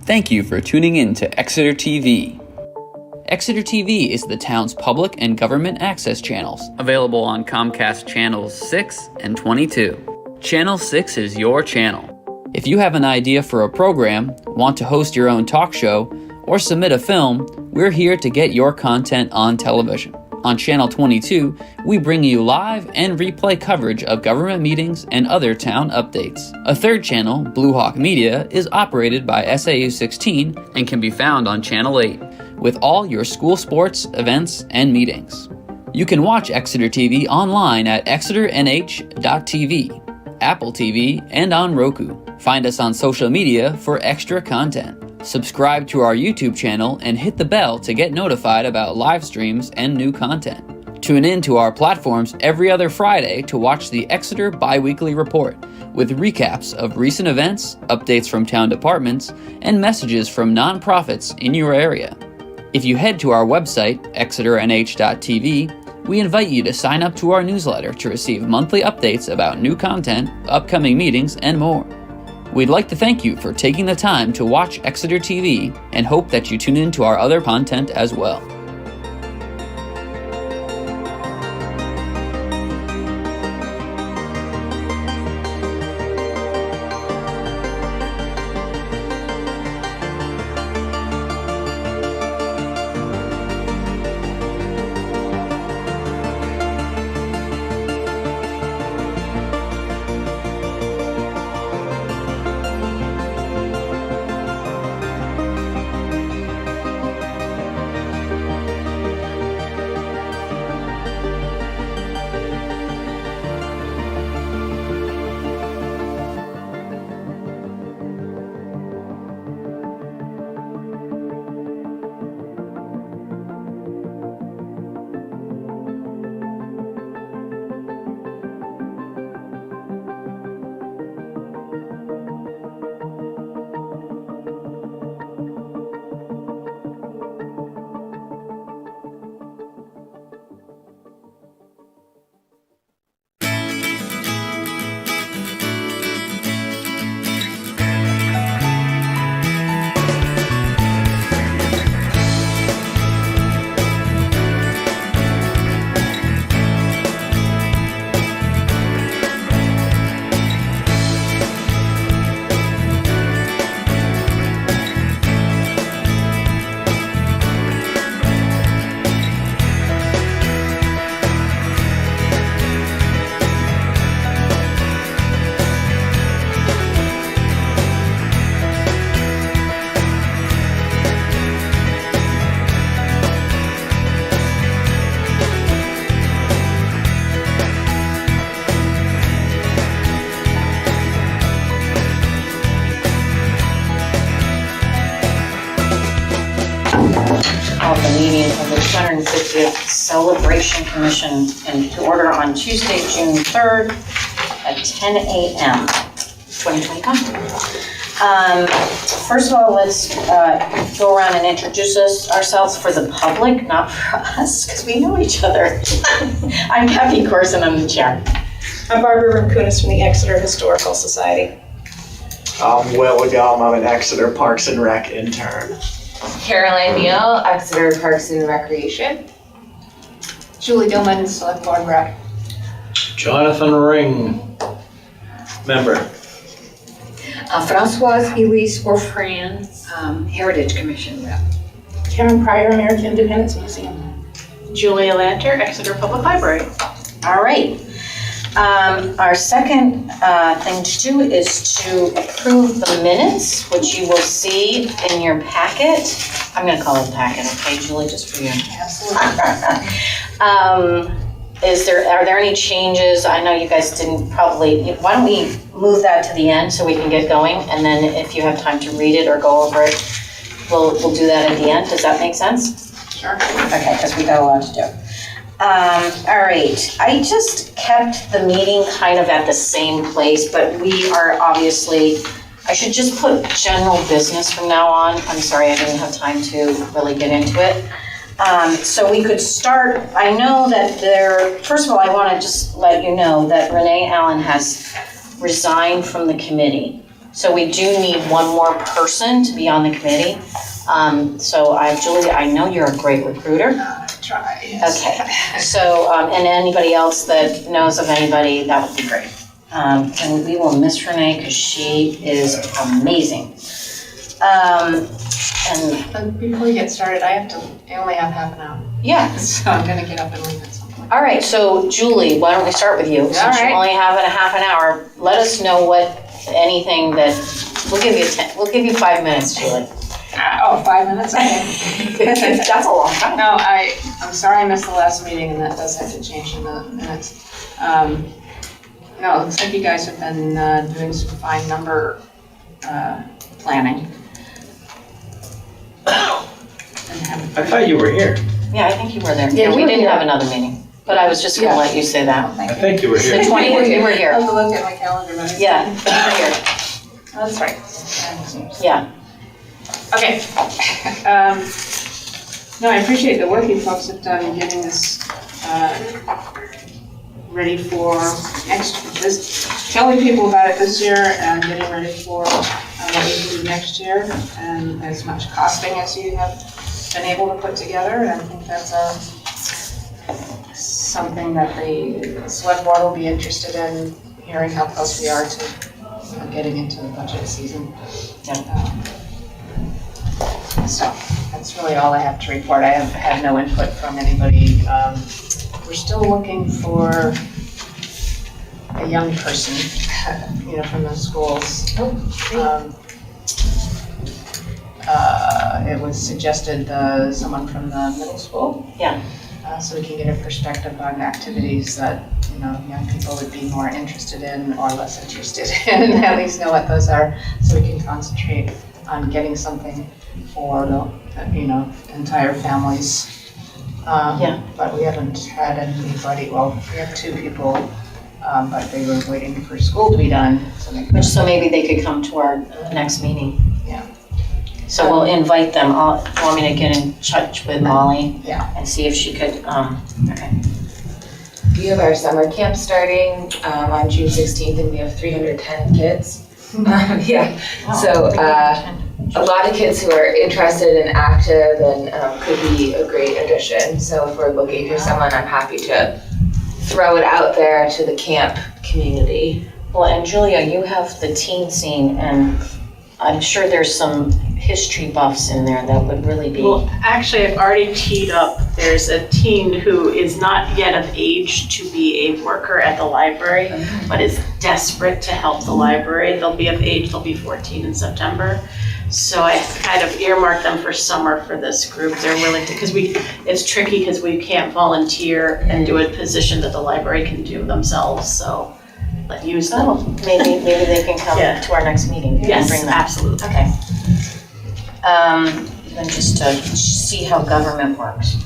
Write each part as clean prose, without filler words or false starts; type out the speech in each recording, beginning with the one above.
Thank you for tuning in to Exeter TV. Exeter TV is the town's public and government access channels, available on Comcast Channels 6 and 22. Channel 6 is your channel. If you have an idea for a program, want to host your own talk show, or submit a film, we're here to get your content on television. On Channel 22, we bring you live and replay coverage of government meetings and other town updates. A third channel, Blue Hawk Media, is operated by SAU 16 and can be found on Channel 8, with all your school sports, events, and meetings. You can watch Exeter TV online at exeternh.tv, Apple TV, and on Roku. Find us on social media for extra content. Subscribe to our YouTube channel and hit the bell to get notified about live streams and new content. Tune in to our platforms every other Friday to watch the Exeter Biweekly Report, with recaps of recent events, updates from town departments, and messages from nonprofits in your area. If you head to our website, exeternh.tv, we invite you to sign up to our newsletter to receive monthly updates about new content, upcoming meetings, and more. We'd like to thank you for taking the time to watch Exeter TV and hope that you tune in to our other content as well. Of the meeting of the 250th Celebration Commission to order on Tuesday, June 3rd at 10 a.m. 2025. First of all, let's go around and introduce ourselves for the public, not for us, because we know each other. I'm Kathy Corson, I'm the chair. I'm Barbara Rimkunis from the Exeter Historical Society. I'm Will Legum, I'm an Exeter Parks and Rec intern. Caroline Neal, Exeter Parks and Recreation. Julie Dillman, Select Board Rep. Jonathan Ring, member. Françoise Elise Orfran, Heritage Commission Rep. Karen Pryor, American Independence Museum. Julia Lanter, Exeter Public Library. All right. Our second thing to do is to approve the minutes, which you will see in your packet. I'm going to call it packet, okay, Julie, just for you. Absolutely. Are there any changes? I know you guys didn't probably, why don't we move that to the end so we can get going? And then if you have time to read it or go over it, we'll do that at the end. Does that make sense? Sure. Okay, because we got a lot to do. All right, I just kept the meeting kind of at the same place, but we are obviously, I should just put general business from now on. I'm sorry, I didn't have time to really get into it. So we could start, I know that first of all, I want to just let you know that Renee Allen has resigned from the committee. So we do need one more person to be on the committee. So Julie, I know you're a great recruiter. Try, yes. Okay, so, and anybody else that knows of anybody, that would be great. And we will miss Renee because she is amazing. And Before we get started, I only have half an hour, yeah, so I'm gonna get up and leave at some point. all right, so Julie, why don't we start with you? Since you right. only have a half an hour, let us know anything that, we'll give you 5 minutes, Julie. 5 minutes, okay. That's a long time. No, I'm sorry I missed the last meeting, and that does have to change in the minutes. No, it looks like you guys have been doing some fine number planning. I thought you were here. Yeah, I think you were there. Yeah, we you were didn't here. have another meeting, but I was just gonna let you say that. I think you were The here. 20th, you were I'll here. have to look at my calendar, but Yeah, you were here. that's right. Yeah. Okay. No, I appreciate the work you folks have done getting this ready for telling people about it this year and getting ready for what we can do next year, and as much costing as you have been able to put together. And I think that's something that the select board will be interested in, hearing how close we are to getting into the budget season. So that's really all I have to report. I have had no input from anybody. We're still looking for a young person, from the schools. It was suggested someone from the middle school. Yeah. So we can get a perspective on activities that, young people would be more interested in or less interested in, and at least know what those are, so we can concentrate on getting something for the, entire families. But we haven't had anybody, well, we have 2 people, but they were waiting for school to be done. So maybe they could come to our next meeting. Yeah. So we'll invite them. You want me to get in touch with Molly? Yeah. And see if she could, okay. We have our summer camp starting on June 16th, and we have 310 kids. Yeah, so a lot of kids who are interested and active and could be a great addition. So if we're looking for someone, I'm happy to throw it out there to the camp community. Well, and Julia, you have the teen scene, and I'm sure there's some history buffs in there that would really be. Well, actually, I've already teed up. There's a teen who is not yet of age to be a worker at the library, but is desperate to help the library. They'll be of age, they'll be 14 in September. So I kind of earmarked them for summer for this group. They're willing to, because it's tricky because we can't volunteer and do a position that the library can do themselves, so use them. Oh, maybe they can come Yeah. to our next meeting. and Yes, bring them. absolutely. Okay. Then just to see how government works.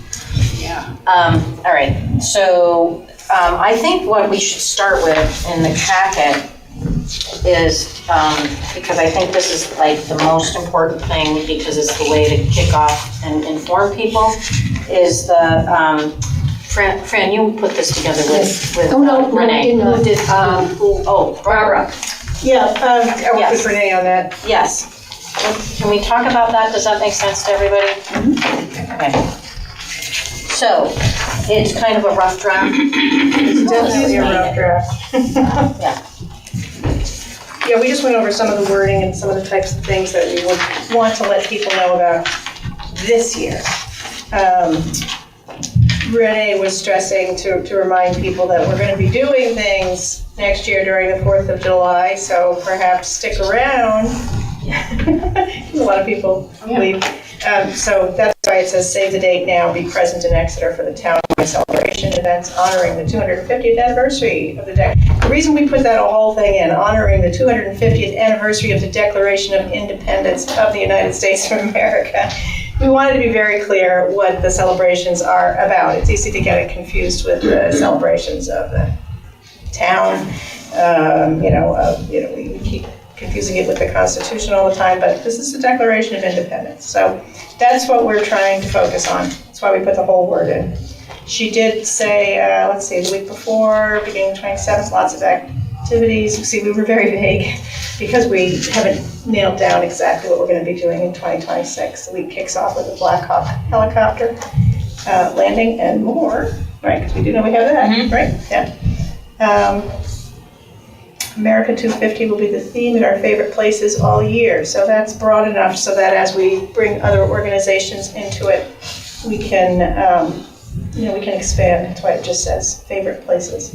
Yeah. All right, so I think what we should start with in the packet is, because I think this is like the most important thing, because it's the way to kick off and inform people, is the, Fran, you put this together with Renee. Who did, Oh, Barbara, yeah, I worked Yes. with Renee on that. yes. Can we talk about that? Does that make sense to everybody? Okay. So, it's kind of a rough draft. It's definitely a rough draft. Yeah. Yeah, we just went over some of the wording and some of the types of things that we would want to let people know about this year. Renee was stressing to remind people that we're going to be doing things next year during the 4th of July, so perhaps stick around. A lot of people leave. So that's why it says save the date now, be present in Exeter for the town-wide celebration events honoring the 250th anniversary of the The reason we put that whole thing in, honoring the 250th anniversary of the Declaration of Independence of the United States of America, we wanted to be very clear what the celebrations are about. It's easy to get it confused with the celebrations of the town. We keep confusing it with the Constitution all the time, but this is the Declaration of Independence. So that's what we're trying to focus on. That's why we put the whole word in. She did say, the week before, beginning 27th, lots of activities. See, we were very vague because we haven't nailed down exactly what we're going to be doing in 2026. The week kicks off with a Black Hawk helicopter landing and more, right? Because we do know we have that, right? Yeah. America 250 will be the theme at our favorite places all year. So that's broad enough so that as we bring other organizations into it, we can, we can expand. That's why it just says favorite places.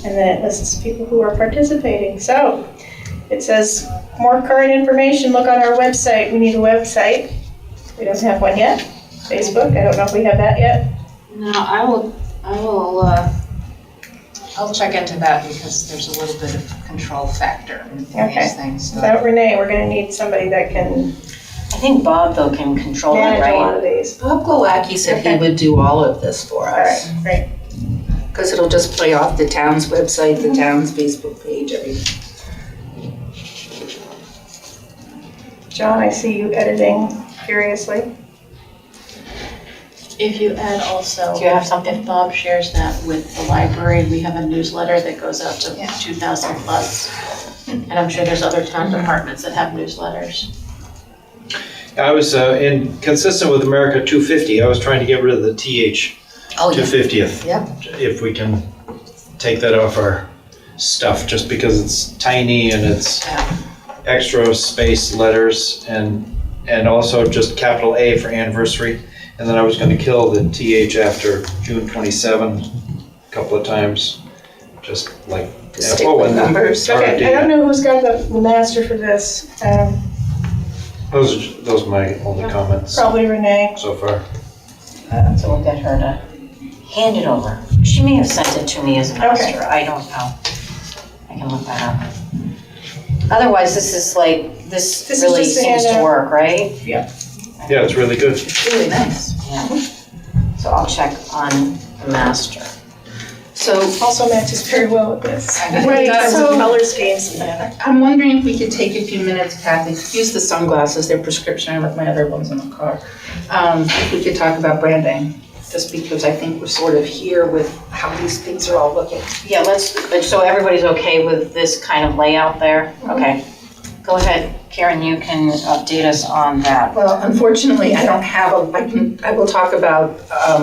And then it lists people who are participating. So it says more current information, look on our website. We need a website. We don't have one yet. Facebook, I don't know if we have that yet. No, I'll check into that because there's a little bit of control factor in these things. So. Without Renee, we're going to need somebody that can I think Bob, though, can control it, manage a lot right? of these. Bob Glowacki said he would do all of this for All us. right, great. Because it'll just play off the town's website, the town's Facebook page, everything. John, I see you editing furiously. If you add also, Do you have something? if Bob shares that with the library, we have a newsletter that goes out to 2,000 plus. And I'm sure there's other town departments that have newsletters. I was consistent with America 250. I was trying to get rid of the TH Oh, to yeah. 50th. Yep. If we can take that off our stuff, just because it's tiny and it's extra space letters and also just capital A for anniversary. And then I was going to kill the TH after June 27 a couple of times, just like Stick with numbers. Okay, I don't know who's got the master for this. Those are my only comments Probably Renee. so far. So we'll get her to hand it over. She may have sent it to me as a master, I don't know. I can look that up. Otherwise, this is like, this is really just a seems to handout. work, right? Yeah, it's really good. It's really nice. Yeah. So I'll check on the master. So Also matches very well with this. Right, In terms of so- color schemes and that. I'm wondering if we could take a few minutes, Kathy, use the sunglasses, they're prescription, I left my other ones in the car. If we could talk about branding, just because I think we're sort of here with how these things are all looking. Yeah, so everybody's okay with this kind of layout there? Okay. Go ahead, Karen, you can update us on that. Well, unfortunately, I don't have I will talk about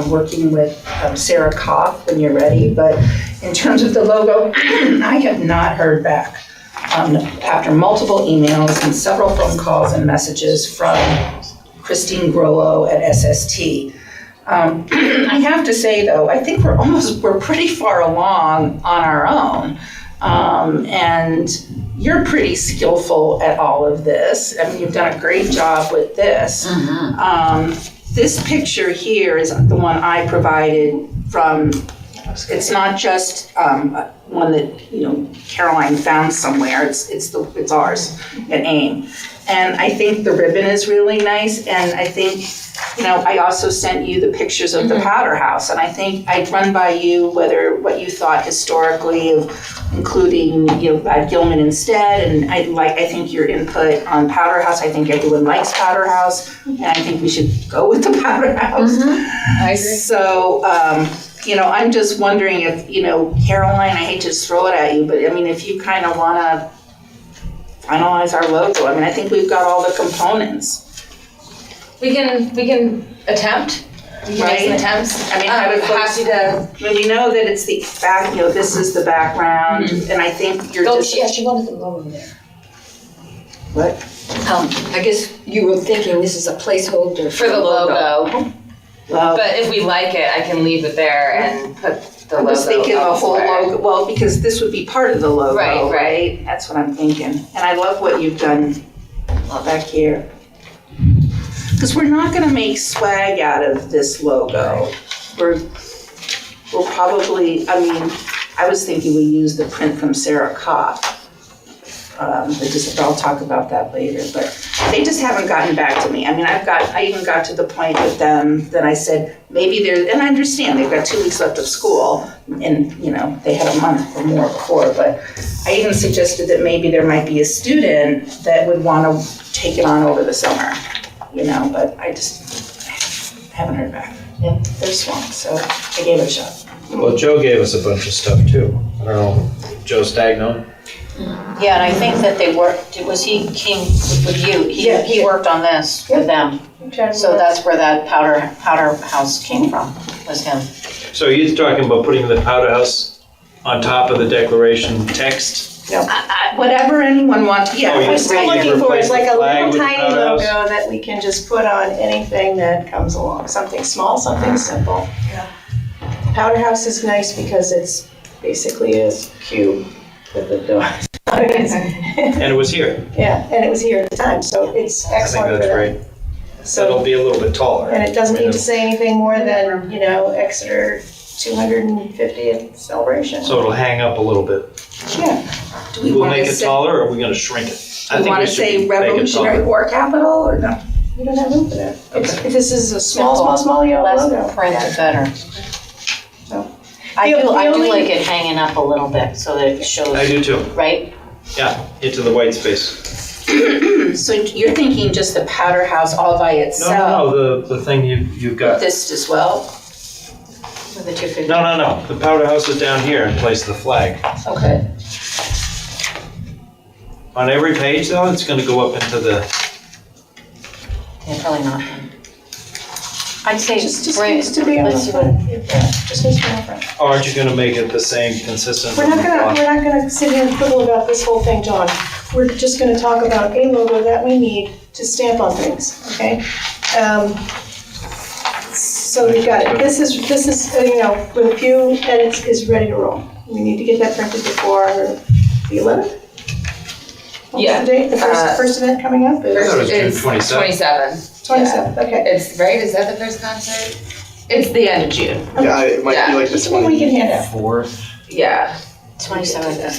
working with Sarah Koff when you're ready, but in terms of the logo, I have not heard back. After multiple emails and several phone calls and messages from Christine Grollo at SST. I have to say though, I think we're pretty far along on our own. And you're pretty skillful at all of this. I mean, you've done a great job with this. This picture here is the one I provided from, it's not just one that, Caroline found somewhere, it's ours at AIM. And I think the ribbon is really nice, and I think, I also sent you the pictures of the Powder House, and I think I'd run by you what you thought historically of including, Gilman instead, and I think your input on Powder House, I think everyone likes Powder House, and I think we should go with the Powder House. I agree. So, I'm just wondering if, Caroline, I hate to just throw it at you, but I mean, if you kind of want to finalize our logo, I mean, I think we've got all the components. We can attempt. We can make some attempts. I mean, how do folks- happy to. When we know that it's the back, this is the background, and I think you're Go. just. She wanted the logo there. What? I guess you were thinking this is a placeholder For the logo. Well, But if we like it, I can leave it there and put the I logo was thinking the whole elsewhere. logo, well, because this would be part of the logo, Right. right? That's what I'm thinking. And I love what you've done back here. Because we're not gonna make swag out of this logo. We'll probably, I was thinking we use the print from Sarah Kopp. I'll talk about that later, but they just haven't gotten back to me. I mean, I even got to the point with them that I said, maybe and I understand, they've got 2 weeks left of school, and, they had a month or more before, but I even suggested that maybe there might be a student that would want to take it on over the summer, but I just haven't heard back. Yeah, they're swamped, so I gave it a shot. Well, Joe gave us a bunch of stuff too. I don't know, Joe Stagno? Yeah, and I think that they worked, he came with you, Yeah, he worked on this with them. So that's where that powder house came from, was him. So you're talking about putting the powder house on top of the declaration text? Whatever anyone wants, Oh, yeah, you we're still replace looking for is like a the flag little with the tiny powder house? logo that we can just put on anything that comes along, something small, something simple. Yeah. Powder house is nice because it's basically a cube with the door. And it was here. Yeah, and it was here at the time, so it's I think excellent for that's that. great. So, That'll be a little bit taller. and it doesn't I mean, need to say anything more than, Exeter 250th celebration. So it'll hang up a little bit. Yeah, Do we We'll want make to it say, taller, or are we gonna shrink it? do we want to say Revolutionary War Capital or no? we don't have room for that. This is a small Simple. yellow logo. Less print, the better. So. I The do only- like it hanging up a little bit so that it I shows, do too, right? yeah, into the white space. So you're thinking just the powder house all by itself? No, the thing you've got. This as well? With the 250. No, the powder house is down here in place of the flag. Okay. On every page though, it's gonna go up into the, Yeah, probably not. I'd say Just bring, needs to be on the let's see front. what, Yeah, just needs to be on the front. or aren't you gonna make it the same consistent? We're not gonna sit here and quibble about this whole thing, John. We're just gonna talk about a logo that we need to stamp on things, okay? So we've got it. This is, with a few edits, is ready to roll. We need to get that printed before the 11th? What's Yeah, the date? The first event coming up I thought it was is June 27th. 27th. 27th, okay. It's, right, is that the first concert? It's the end of June. Yeah, it might Yeah. be like the Something we can hand out. 4th. Yeah. 27th is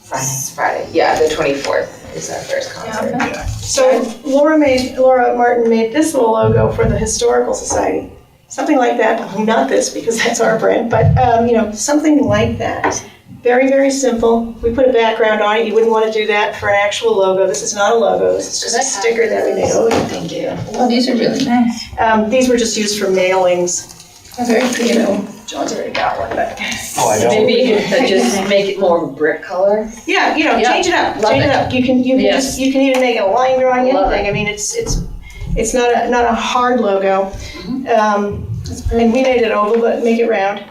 Friday. It's Friday. Yeah, the 24th is our first concert. So Laura Martin made this little logo for the Historical Society. Something like that, not this because that's our brand, but, something like that. Very, very simple. We put a background on it. You wouldn't want to do that for an actual logo. This is not a logo. This is just a sticker that we made. Oh, thank you. Oh, these are really nice. These were just used for mailings. John's already got one, but. Oh, I don't. Maybe you could just make it more of a brick color. Yeah, change it up, Love change it it. up. You can Yes. you can even make it a line drawing, Love anything. I mean, it's not a hard logo. And we made it oval, but make it round,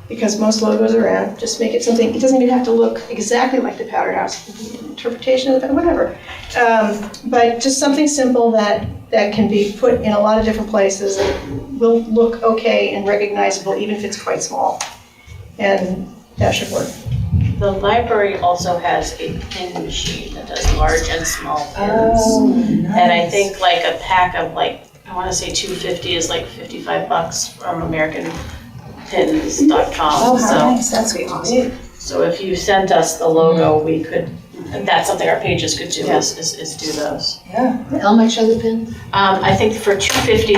because most logos are round. Just make it something, it doesn't even have to look exactly like the Powder House. Interpretation of it, whatever. But just something simple that can be put in a lot of different places and will look okay and recognizable, even if it's quite small. And that should work. The library also has a pin machine that does large and small pins. And I think like a pack of I wanna say 250 is like $55 from AmericanPins.com. That's awesome. So if you sent us the logo, we could, and that's something our pages could do, is do those. How much are the pins? I think for 250,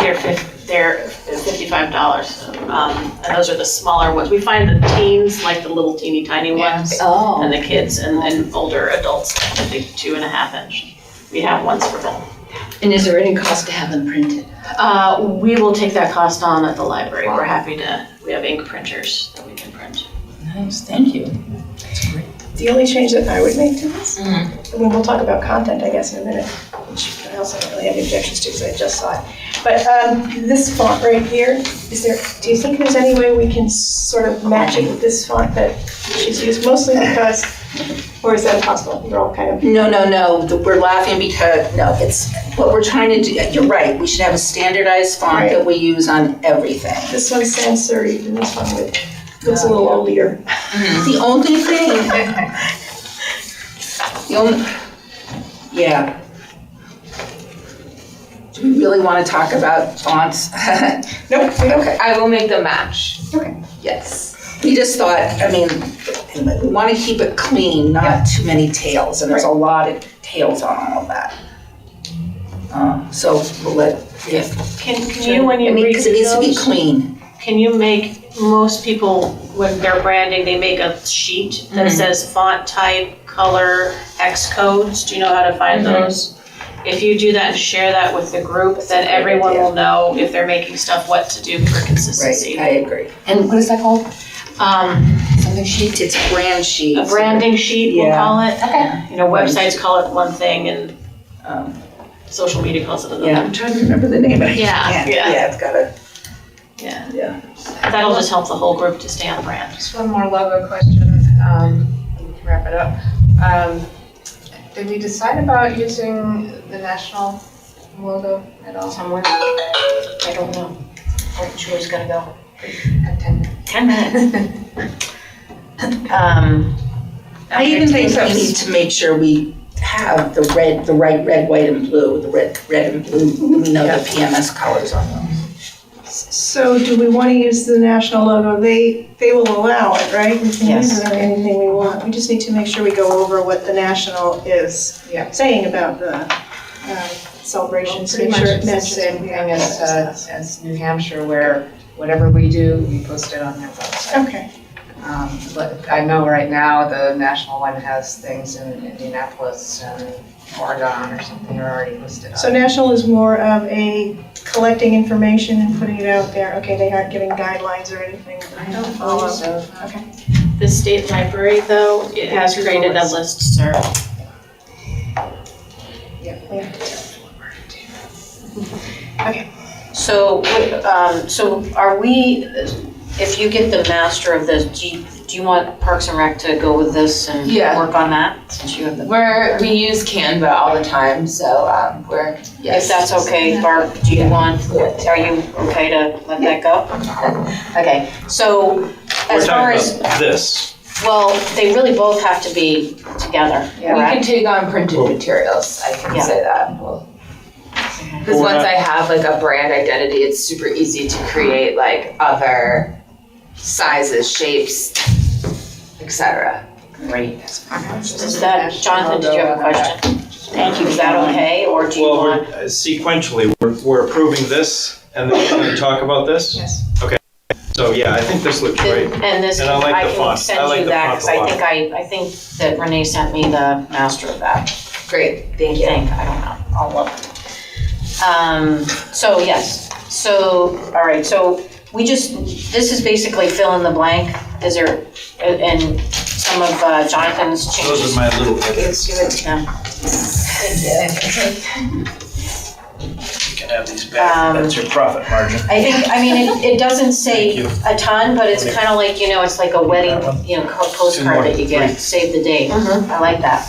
they're $55. And those are the smaller ones. We find the teens, like the little teeny tiny ones, Oh. and the kids and older adults, I think 2.5 inch. We have ones for both. And is there any cost to have them printed? We will take that cost on at the library. We're happy to, we have ink printers that we can print. Nice, thank you. The only change that I would make to this, and we'll talk about content, I guess, in a minute, which I also don't really have any objections to because I just saw it. But this font right here, do you think there's any way we can sort of match it with this font that she's used? Mostly because, or is that impossible? We're all kind of. No, we're laughing because, no, it's, what we're trying to do, you're right, we should have a standardized font that we use on everything. This one's sans serif and this one looks a little older. The only thing, yeah. Do we really want to talk about fonts? Nope, we don't. Okay. I will make them match. Okay. Yes. We just thought, anyway, we want to keep it clean, not too many tails, and there's a lot of tails on all of that. So we'll let, Can you, when you read because it needs to be those, clean. can you make, most people, when they're branding, they make a sheet that says font type, color, X codes. Do you know how to find those? if you do that and share that with the group, then everyone will know if they're making stuff, what to do for consistency. Right, I agree. And what is that called? Something sheet, it's a brand sheet. A branding sheet, we'll Yeah. call it. Okay. You know, websites call it one thing and social media calls it Yeah, another. I'm trying to remember the name of it. Yeah. Yeah, it's got a, Yeah. yeah. That'll just help the whole group to stay on brand. Just one more logo question, we can wrap it up. Did we decide about using the national logo at all? Somewhere, I don't know. Wasn't sure who's gonna go. At 10? 10 minutes. I even think we need to make sure we have the right red, white, and blue, the red and blue, we know the PMS colors on them. So do we want to use the national logo? They will allow it, right? We can use it on anything we want. We just need to make sure we go over what the national is Yeah. saying about the celebrations. Pretty Make much sure it it's the matches same what we thing have. as New Hampshire, where whatever we do, we post it on their website. Okay. But I know right now the national one has things in Indianapolis and Oregon or something are already listed on. So national is more of a collecting information and putting it out there. Okay, they aren't giving guidelines or anything. I don't believe so. Okay. The state library, though, it has created a listserv. So are we, if you get the master of this, do you want Parks and Rec to go with this and Yeah. work on that? Since you have the, We use Canva all the time, so if that's okay, Barb, are you okay to let that go? Okay, so We're as far talking as, about this. well, they really both have to be together, we can correct? take on printed materials, I can Yeah. say that. Because We're once not- I have like a brand identity, it's super easy to create like other sizes, shapes, etc. Great. Is that, Jonathan, did you have a question? Thank you, is that okay, or do you Well, want? sequentially, we're approving this and then we're gonna talk about this? Yes. So, yeah, I think this looks great. And this, And I like I the can font. I send like you the that, font because a I lot. think I think that Renee sent me the master of that. Great, thank I you. think, I don't know, I'll look. So yes, so, all right, so we just, this is basically fill in the blank. Is there, and some of Jonathan's Those changes? are my little edits. Yeah. You can have these back. That's your profit margin. I think, I mean, it doesn't say Thank you. a ton, but it's kind of like, you know, it's like a wedding, you know, postcard that you get, save the date. I like that.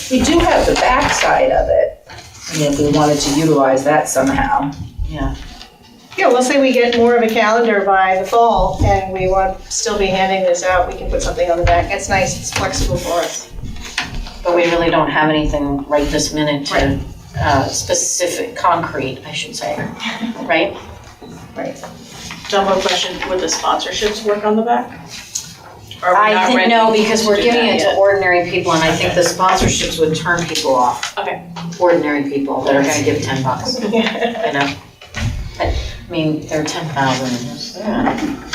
We do have the back side of it, I mean, if we wanted to utilize that somehow. Yeah. Yeah, let's say we get more of a calendar by the fall and we want to still be handing this out, we can put something on the back. It's nice, it's flexible for us. But we really don't have anything right this minute to, specific, concrete, I should say, right? John, one question, would the sponsorships work on the back? Or are we I not think, ready no, because we're do giving that it to yet? ordinary people, and I think the sponsorships would turn people off. Okay. Ordinary people that are gonna give $10, Yeah. you know? I mean, they're 10,000,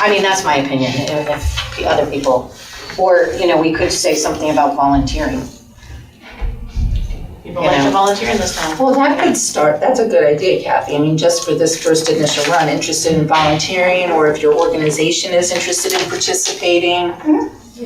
I mean, that's my opinion, if the other people, or, you know, we could say something about volunteering. People You like to know. volunteer in this town. Well, that could start, that's a good idea, Kathy. I mean, just for this first initial run, interested in volunteering, or if your organization is interested in participating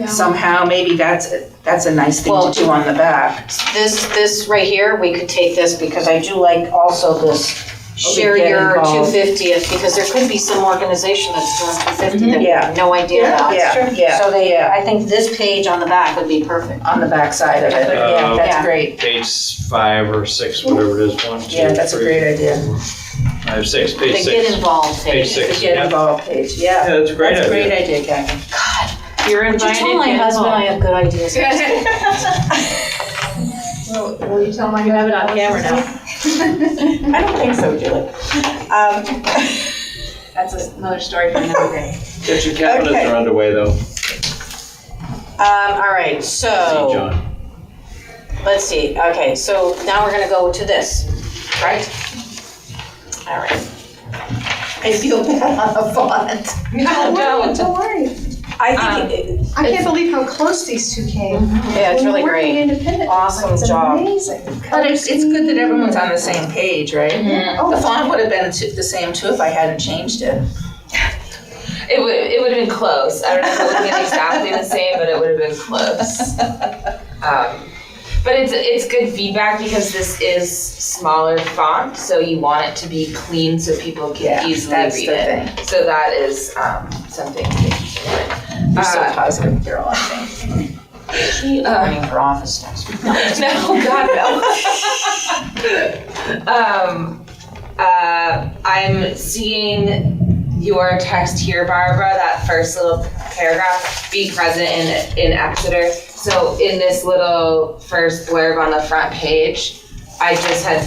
somehow, maybe that's a nice thing Well, to do on the back. This right here, we could take this, because I do like also this, share get your involved. 250th, because there could be some organization that's doing 250 that we Yeah. have no idea about. Yeah, So they, yeah. I think this page on the back would be perfect. On the back side of it, yeah, Yeah. that's great. Page 5 or 6, whatever it is, 1, 2, Yeah, that's a 3, great idea. 5, 6, page The 6. get involved Page page. 6. The get involved page, yeah. Yeah, that's a great That's a idea. great idea, Kathy. You're Would you invited. tell my get husband I involved. have good ideas? Will you tell my You have it on camera now. I don't think so, Julie. That's another story for another day. Get your cabinets Okay. are underway, though. All right, See, so, John. let's see, okay, so now we're gonna go to this, right? All right. I feel bad on the font. No, Don't worry. I think I can't believe how close these two came. Yeah, it's really When we're working great. independently, Awesome it's job. amazing. But it's good that everyone's on the same page, right? Oh, The font would have been the same too if I hadn't changed it. It would have been close. I don't know if it would have been exactly the same, but it would have been close. But it's good feedback because this is smaller font, so you want it to be clean so people can easily that's read the it. thing. So that is something to consider. You're so positive, Carol, I think. She is running for office next week. No, God, no. I'm seeing your text here, Barbara, that first little paragraph, be present in Exeter. So in this little first blurb on the front page, I just had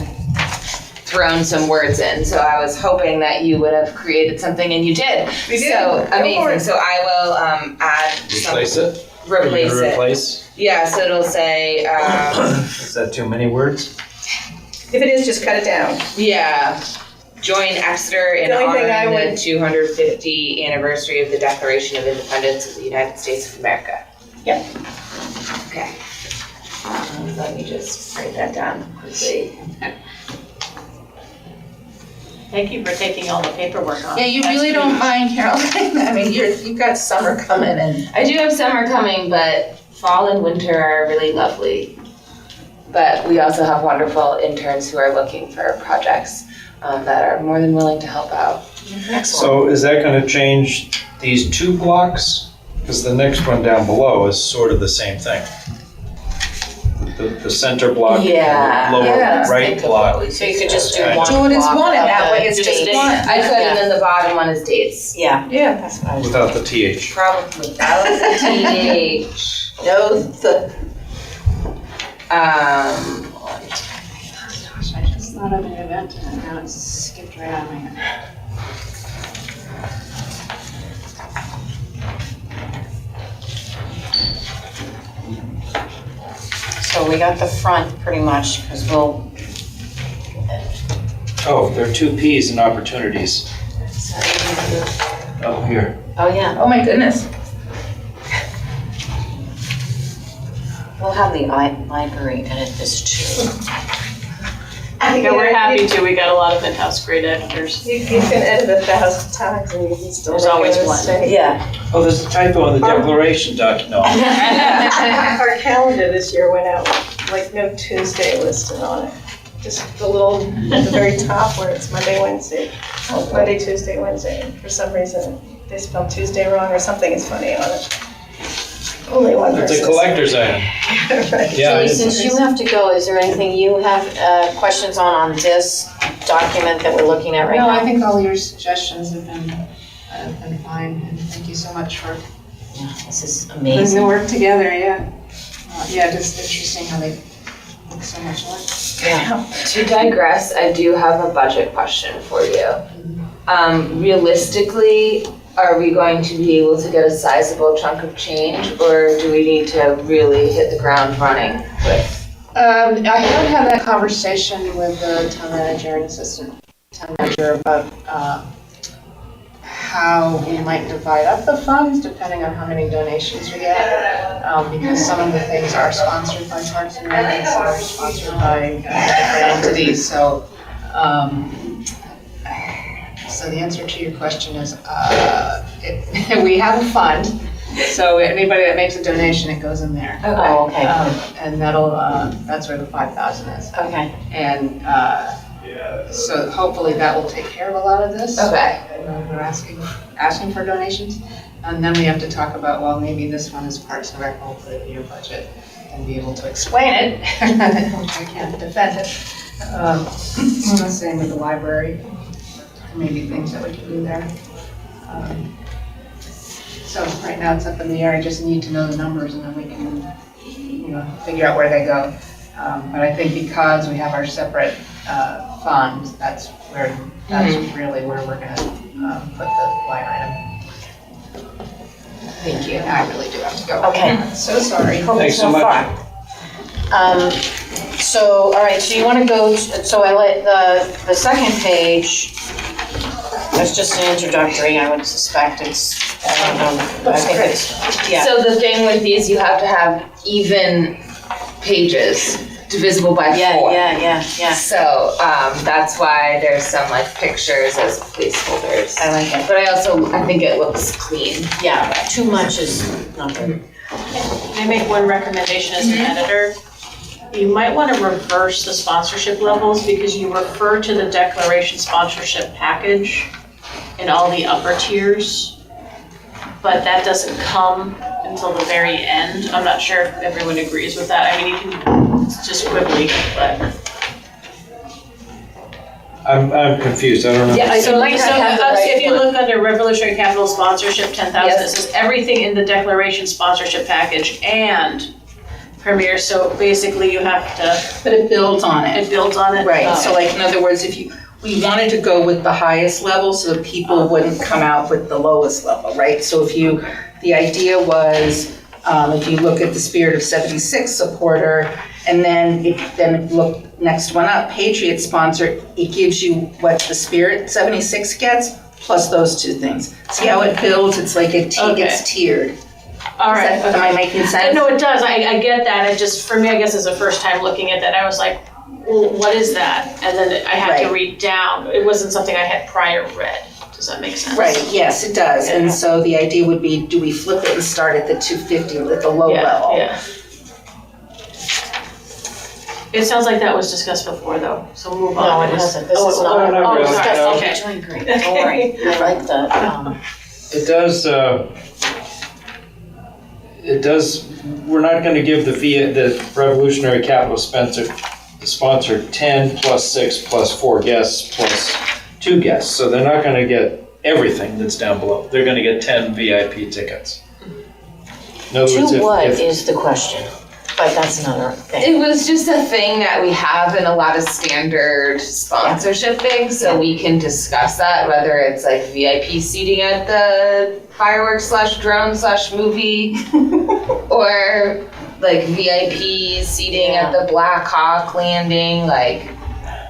thrown some words in. So I was hoping that you would have created something, and you did. We did. So Go for amazing. it. So I will add some. Replace it? Replace Are you gonna it. Replace? Yeah, so it'll say, Is that too many words? if it is, just cut it down. yeah, join Exeter in The only thing I honoring the would- 250 anniversary of the Declaration of Independence of the United States of America. Yep. Okay. Let me just write that down quickly. Thank you for taking all the paperwork on. Yeah, you That's really huge. don't mind, Caroline. I mean, you've got summer coming and I do have summer coming, but fall and winter are really lovely. But we also have wonderful interns who are looking for projects that are more than willing to help out. So is that gonna change these two blocks? Because the next one down below is sort of the same thing. The center block Yeah. and the Yeah. lower right block. So you could just do Okay. one do it as block one, and of that the way it's just date. one. I could, and then the bottom one is dates. Yeah, Yeah. that's what I was. Without the TH. Probably without the TH. No, the, Gosh, I just thought of an event and now it's skipped right out of my head. So we got the front pretty much, because we'll, Oh, there are two Ps in opportunities. Oh, here. oh yeah, oh my goodness. we'll have the library edit this too. Yeah, we're happy to. We got a lot of in-house great editors. You can edit 1,000 times and you can still. There's make a always one. mistake. Yeah. Oh, there's a typo in the declaration document. No. Our calendar this year went out, like no Tuesday listed on it. Just the little, at the very top where it's Monday, Wednesday, Monday, Tuesday, Wednesday. And for some reason, they spelled Tuesday wrong or something is funny on it. Only one person. It's a collector's item. Right. Yeah, Julie, it's- since you have to go, is there anything you have questions on this document that we're looking at right No, I now? think all your suggestions have been fine, and thank you so much for This is putting amazing. the work together, yeah. Yeah, just interesting how they look so much alike. Yeah. To digress, I do have a budget question for you. Realistically, are we going to be able to get a sizable chunk of change, or do we need to really hit the ground running with? I haven't had that conversation with the town manager and assistant town manager about how we might divide up the funds depending on how many donations we get. Because some of the things are sponsored by Parks and Rec and some are sponsored by different entities, so. So the answer to your question is, we have a fund, so anybody that makes a donation, it goes in there. Oh, okay, And that'll, that's where the 5,000 is. okay. And so hopefully that will take care of a lot of this. Okay. We're asking for donations. And then we have to talk about, well, maybe this one is Parks and Rec, we'll put it in your budget and be able to explain it, which I can't defend it. The same with the library, maybe things that we can do there. So right now it's up in the air, I just need to know the numbers and then we can, figure out where they go. But I think because we have our separate funds, that's really where we're gonna put the line item. Thank you. I really do have to go. Okay. So sorry. Thanks so much. So, all right, so you want to go, so I let the second page, that's just an introductory, I would suspect it's I think it's, yeah. So the thing with these, you have to have even pages divisible by 4. Yeah. So that's why there's some like pictures as placeholders. I like it. But I think it looks clean. Yeah, too much is not good. Can I make one recommendation as an editor? You might want to reverse the sponsorship levels because you refer to the declaration sponsorship package in all the upper tiers, but that doesn't come until the very end. I'm not sure if everyone agrees with that. I mean, you can, it's just quibbly, but. I'm confused, I don't know. Yeah, So, might not have the right if you one. look under Revolutionary Capital Sponsorship 10,000, it Yes. says everything in the declaration sponsorship package and Premier, so basically you have to, But it builds on it. it builds on it. Right, so like in other words, we wanted to go with the highest level so that people wouldn't come out with the lowest level, right? So the idea was, if you look at the Spirit of 76 supporter, and then look next one up, Patriot sponsor, it gives you what the Spirit 76 gets, plus those two things. See how it builds, it's like it's tiered. All right. Am I making sense? No, it does, I get that, it just, for me, I guess as a first time looking at that, I was like, well, what is that? And then I had to Right. read down, it wasn't something I had prior read, does that make sense? Right, yes, it does, and so the idea would be, do we flip it and start at the 250, at the low level? Yeah. It sounds like that was discussed before though, so we'll move on. No, it hasn't, this is no, not. no, Oh, really, discussed, no. okay. You're doing great, don't worry, I like the, It does, we're not gonna give the Revolutionary Capital sponsor 10 plus 6 plus 4 guests plus 2 guests. So they're not gonna get everything that's down below. They're gonna get 10 VIP tickets. In other words, to what if is the question? But that's another thing. It was just a thing that we have in a lot of standard sponsorship things, so we can discuss that, whether it's like VIP seating at the fireworks / drone / movie, or like VIP seating at the Black Hawk landing, like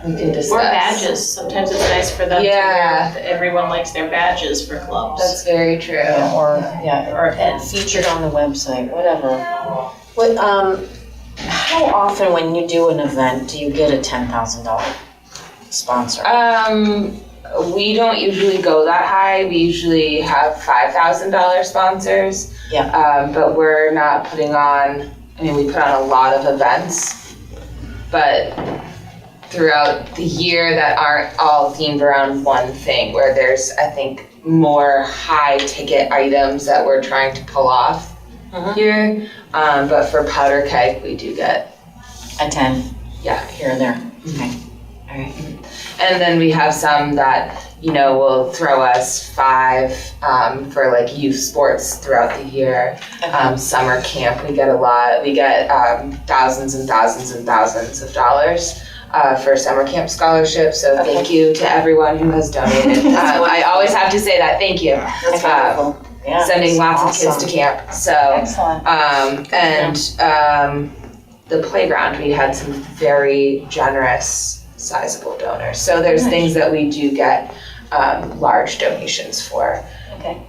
we can discuss. Or badges, sometimes it's nice for them to wear, everyone likes their badges for clubs. That's very true. Or featured on the website, whatever. What, how often when you do an event, do you get a $10,000 sponsor? We don't usually go that high. We usually have $5,000 sponsors. Yeah. But we're not putting on, we put on a lot of events, but throughout the year that aren't all themed around one thing, where there's, I think, more high ticket items that we're trying to pull off here. But for powder keg, we do get A 10? Yeah. Here and there, okay, all right. And then we have some that, will throw us 5 for like youth sports throughout the year. Summer camp, we get a lot. We get thousands and thousands and thousands of dollars for summer camp scholarships. So thank you to everyone who has donated. I always have to say that, thank you. That's wonderful. Yeah, Sending lots awesome. of kids to camp. So, Excellent. The playground, we had some very generous, sizable donors. So there's things that we do get large donations for. Okay.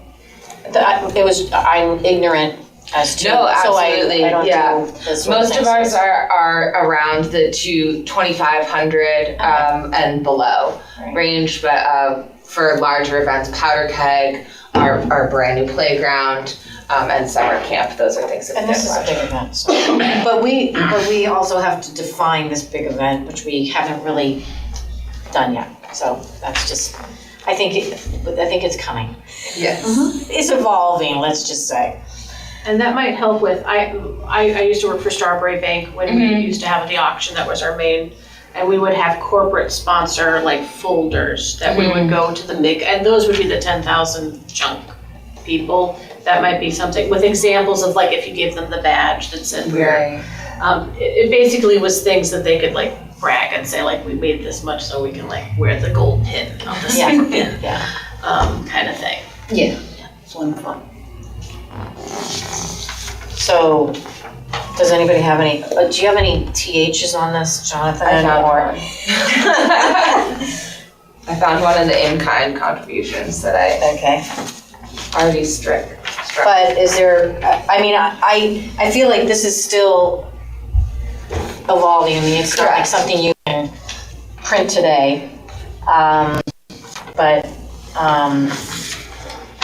I'm ignorant as to. No, absolutely, So I don't yeah. do this sort of Most of thing, ours so- are around the 2,500 and below range, but for larger events, powder keg, our brand new playground, and summer camp, those are things that And we this get is a larger. big event, so, but we also have to define this big event, which we haven't really done yet. So that's just, I think it's coming. Yes. It's evolving, let's just say. And that might help with, I used to work for Strawberry Bank when we used to have the auction, that was our main, and we would have corporate sponsor like folders that we would go to the and those would be the 10,000 chunk people. That might be something with examples of like if you gave them the badge that said we're, it basically was things that they could like brag and say like we made this much so we can like wear the gold pin, not the silver pin, kind of thing. Yeah, it's wonderful. So, does anybody have any, do you have any THs on this, Jonathan? I found or- one. I found one in the in-kind contributions that I Okay. already struck. But is there, I mean, I feel like this is still evolving. I mean, it's not like Correct. something you can print today. But,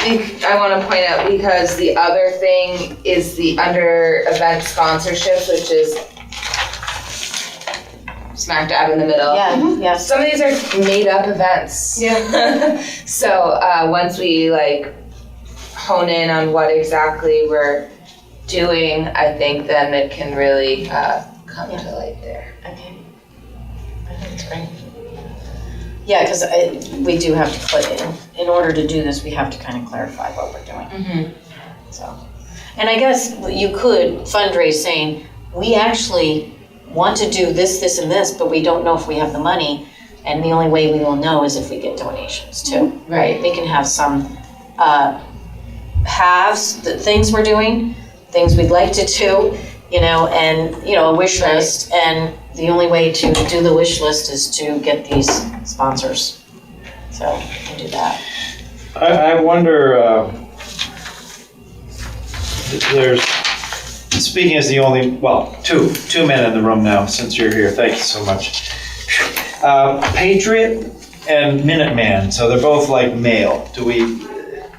I want to point out, because the other thing is the under event sponsorships, which is smack dab in the middle. yeah. Some of these are made up events. Yeah. So once we like hone in on what exactly we're doing, I think then it can really come to light there. Okay. I think it's great. Yeah, because we do have to put in order to do this, we have to kind of clarify what we're doing. Mm-hmm. So, and I guess you could fundraise saying, we actually want to do this, this, and this, but we don't know if we have the money. And the only way we will know is if we get donations too. Right. They can have some halves, the things we're doing, things we'd like to do, and, a wish Right. list. And the only way to do the wish list is to get these sponsors. So we can do that. I wonder, there's, speaking as the only, two men in the room now, since you're here, thank you so much. Patriot and Minuteman, so they're both like male.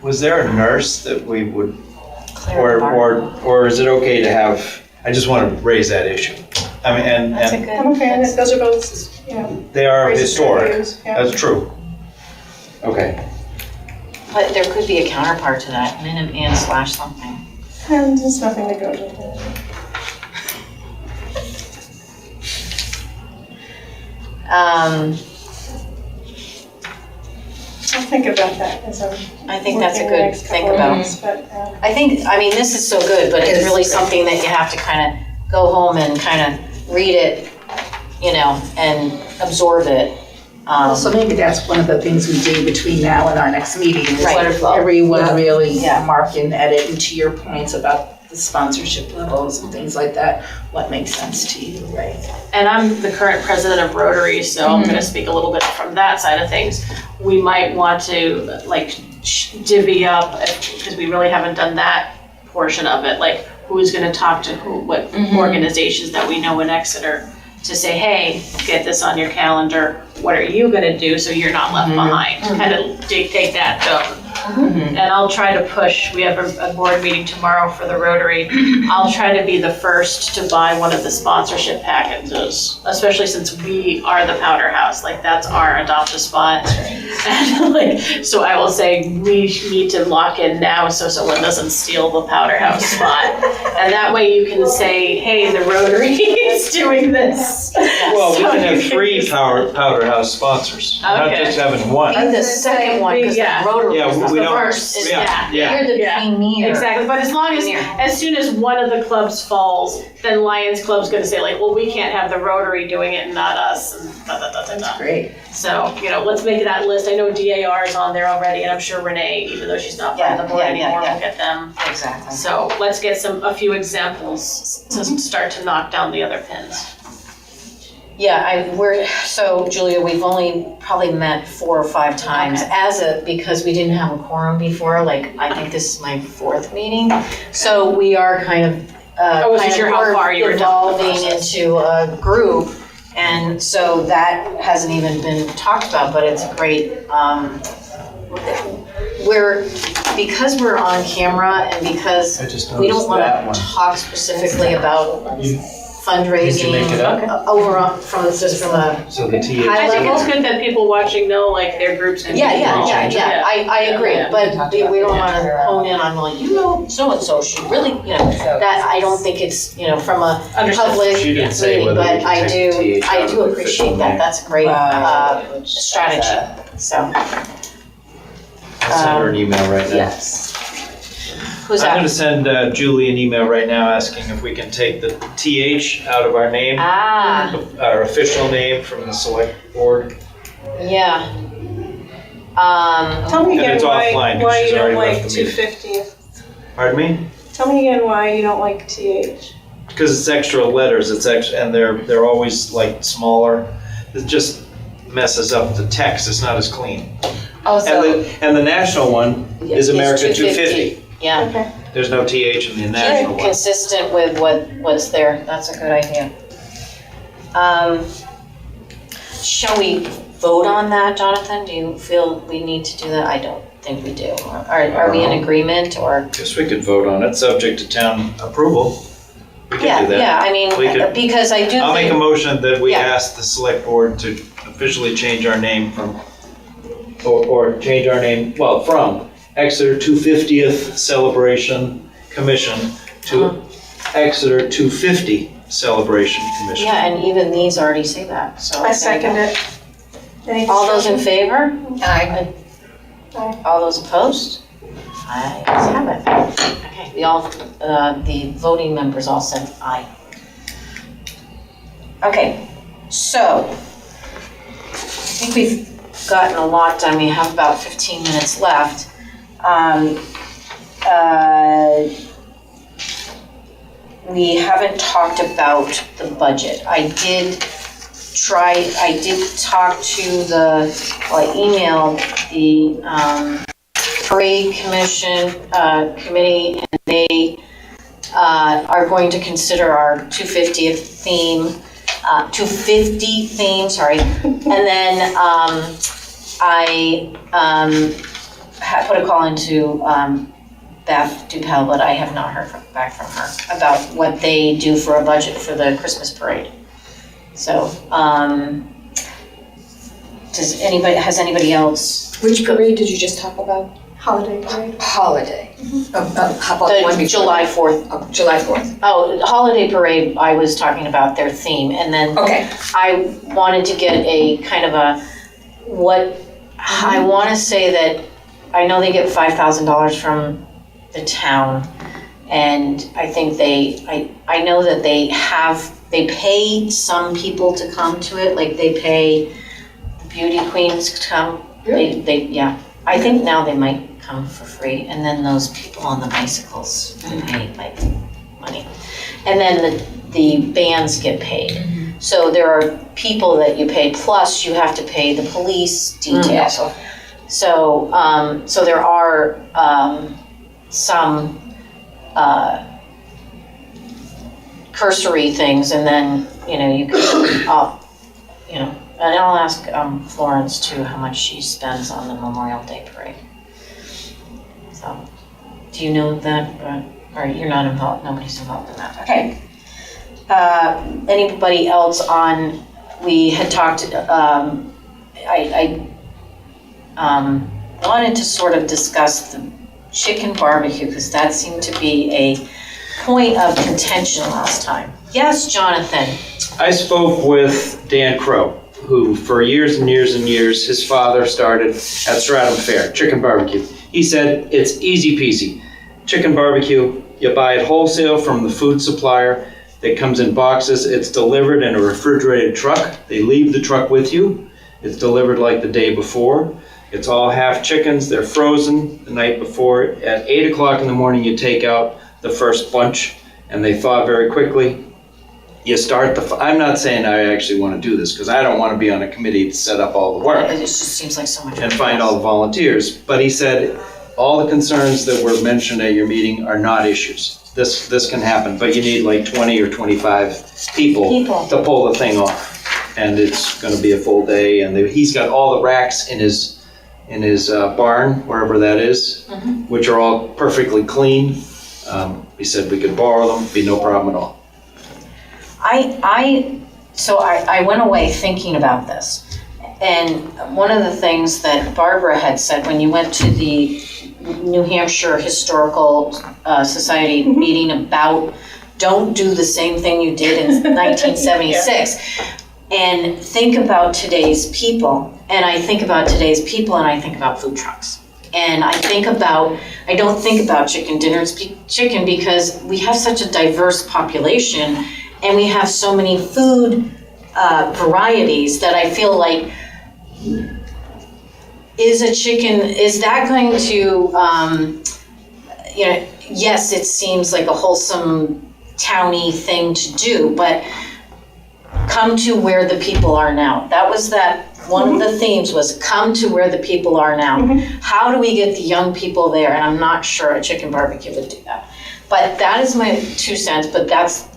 Was there a nurse that we would, or is it okay to have, I just want to raise that issue. I mean, That's a and good. I'm okay, and those are both, they are phrases that we historic, use, yeah. that's true. Okay. But there could be a counterpart to that, Minuteman / something. And there's nothing that goes with it. I'll think about that as I'm I think that's a working the good next think couple of about. weeks, but, I mean, this is so good, but it's really something that you have to kind of go home and kind of read it, and absorb it. So maybe that's one of the things we do between now and our next meeting, is Right. everyone really Yeah. mark and edit, and to your points about the sponsorship levels and things like that, what makes sense to you, right? And I'm the current president of Rotary, so I'm gonna speak a little bit from that side of things. We might want to divvy up, because we really haven't done that portion of it, like who's gonna talk to who, what organizations that we know in Exeter, to say, hey, get this on your calendar, what are you gonna do so you're not left behind? Kind of dictate that tone. And I'll try to push, we have a board meeting tomorrow for the Rotary. I'll try to be the first to buy one of the sponsorship packages, especially since we are the Powder House, that's our adopt a spot. And so I will say, we need to lock in now so someone doesn't steal the Powder House spot. And that way you can say, hey, the Rotary is doing this. Well, we So can have you 3 Powder House sponsors, not Okay. just having one. Be the second one, because the Yeah. Rotary Yeah, is we the don't- first. Is yeah. You're the Yeah. premier. Exactly, but as soon as one of the clubs falls, then Lions Club's gonna say well, we can't have the Rotary doing it and not us, and That's great. So, let's make that list. I know DAR is on there already, and I'm sure Renee, even though she's not part of the board anymore, will get them. Exactly. So let's get a few examples to start to knock down the other pins. Yeah, so Julia, we've only probably met 4 or 5 times because we didn't have a quorum before, I think this is my 4th meeting. So we are kind of, I wasn't sure how far you were down the evolving process. into a group. And so that hasn't even been talked about, but it's great. Because we're on camera and because I just we don't noticed that want one. to talk specifically about fundraising. Did you make it up? Over from a So the TH. high I think level? it's good that people watching know their groups can be Yeah, involved. I agree, Yeah. but we don't wanna hone in on, so-and-so should really, that, I don't think it's, from a Understood. public She didn't say meeting, whether we but could I take do, TH out of the appreciate official that, name. that's a great, strategy, so. I'll send her an email right now. Yes. Who's I'm that? gonna send Julie an email right now asking if we can take the TH out of our name, our official name from the select board. Yeah. tell me And again it's offline, 'cause why she's you don't already like left the meeting. 250. Pardon me? Tell me again why you don't like TH. Because it's extra letters, and they're always smaller. It just messes up the text, it's not as clean. Also, And the national one is America 250. Yeah. Okay. There's no TH in the national one. Consistent with what's there, that's a good idea. Shall we vote on that, Jonathan? Do you feel we need to do that? I don't think we do. Are we in agreement, or? Guess we could vote on it, subject to town approval. We can Yeah, do that. yeah, I mean, We could- because I do I'll make a think, motion that we Yeah. ask the select board to officially change our name from, or change our name, well, from Exeter 250th Celebration Commission to Exeter 250 Celebration Commission. yeah, and even these already say that, so. I second it. Any All those in discussion? favor? Aye. All those opposed? Ayes have it. Okay, the voting members all said aye. Okay, so I think we've gotten a lot done. We have about 15 minutes left. We haven't talked about the budget. I did talk to I emailed the parade committee, and they are going to consider our 250th theme, 250 theme, sorry. And then I put a call into Beth Dupel, but I have not heard back from her about what they do for a budget for the Christmas parade. So, has anybody else? Which parade did you just talk about? Holiday parade. Holiday. How about the one The before? July 4th. Oh, July 4th. Oh, the holiday parade, I was talking about their theme, and then Okay. I wanted to get a kind of I want to say that I know they get $5,000 from the town, and I think I know that they pay some people to come to it, like they pay the beauty queens to come. Yeah. I think now they might come for free, and then those people on the bicycles pay like money. And then the bands get paid. So there are people that you pay, plus you have to pay the police detail. So there are some cursory things, and then, you can, and I'll ask Florence too how much she spends on the Memorial Day parade. So, do you know that, or you're not involved? Nobody's involved in that. Okay. Anybody else on? We had talked. I wanted to sort of discuss the chicken barbecue, because that seemed to be a point of contention last time. Yes, Jonathan. I spoke with Dan Crow, who for years and years and years, his father started at Stratham Fair, chicken barbecue. He said, it's easy peasy. Chicken barbecue, you buy it wholesale from the food supplier. It comes in boxes. It's delivered in a refrigerated truck. They leave the truck with you. It's delivered like the day before. It's all half chickens. They're frozen the night before. At 8 o'clock in the morning, you take out the first bunch, and they thaw very quickly. You start I'm not saying I actually want to do this, because I don't want to be on a committee to set up all the work It just seems like so much. and find all the volunteers. But he said, all the concerns that were mentioned at your meeting are not issues. This can happen, but you need like 20 or 25 people to pull the thing off. And it's going to be a full day, and he's got all the racks in his barn, wherever that is, which are all perfectly clean. He said we could borrow them, be no problem at all. So I went away thinking about this. And one of the things that Barbara had said when you went to the New Hampshire Historical Society meeting about don't do the same thing you did in 1976. And think about today's people. And I think about today's people, and I think about food trucks. And I don't think about chicken dinners, chicken, because we have such a diverse population, and we have so many food varieties that I feel like, is that going to, yes, it seems like a wholesome towny thing to do, but come to where the people are now. That was that one of the themes was come to where the people are now. How do we get the young people there? And I'm not sure a chicken barbecue would do that. But that is my 2 cents, but that's,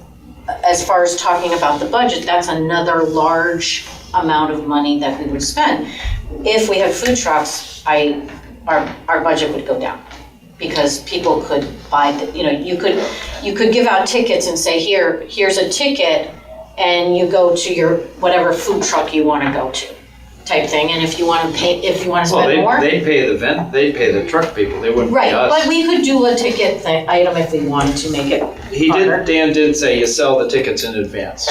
as far as talking about the budget, that's another large amount of money that we would spend. If we had food trucks, our budget would go down. Because people could buy, you could give out tickets and say, here's a ticket, and you go to your whatever food truck you want to go to, type thing. And if you want to spend more, they'd pay the truck people. They wouldn't right? pay us. But we could do a ticket item if we wanted to make it harder. Dan did say you sell the tickets in advance,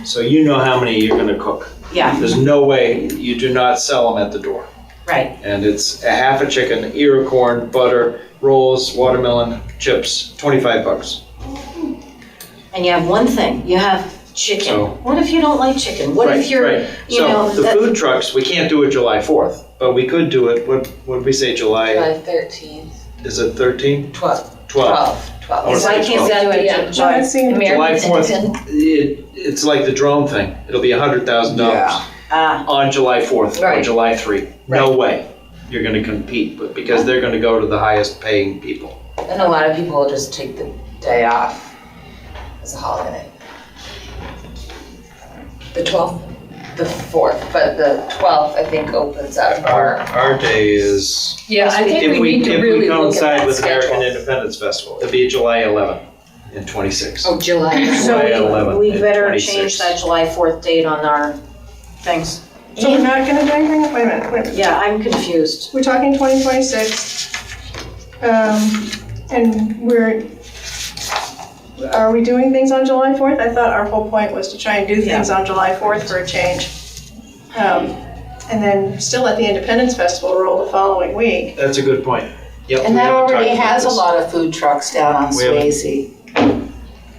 so you know how many you're going to cook. Yeah, There's no way you do not sell them at the door. right. And it's a half a chicken, ear of corn, butter, rolls, watermelon, chips, $25. And you have one thing. You have chicken. So- What if you don't like chicken? What if you're, Right. So the food trucks, we can't do it July 4th, but we could do it, what did we say, July 13th, is it 13? 12. 12. 12. I wanna Why say can't 12. we do it? July 4th. July 4th, it's like the drone thing. It'll be $100,000 on July 4th or Right. July 3. No way you're gonna compete, but because they're gonna go to the highest paying people. And a lot of people will just take the day off as a holiday. The 12th? The 4th, but the 12th, I think, opens up Our day is, Yeah, I think if we we need to really look at coincide that with American schedule. Independence Festival, it'd be July 11th and 26. Oh, July. July 11th So we and better 26. change that July 4th date on our things. So we're not gonna do anything? Wait a minute. Yeah, I'm confused. We're talking 2026. And are we doing things on July 4th? I thought our whole point was to try and do things on July 4th for a change. And then still at the Independence Festival roll the following week. That's a good point. Yep. And we that haven't already talked about has a this. lot of food trucks down on We haven't- Swayze.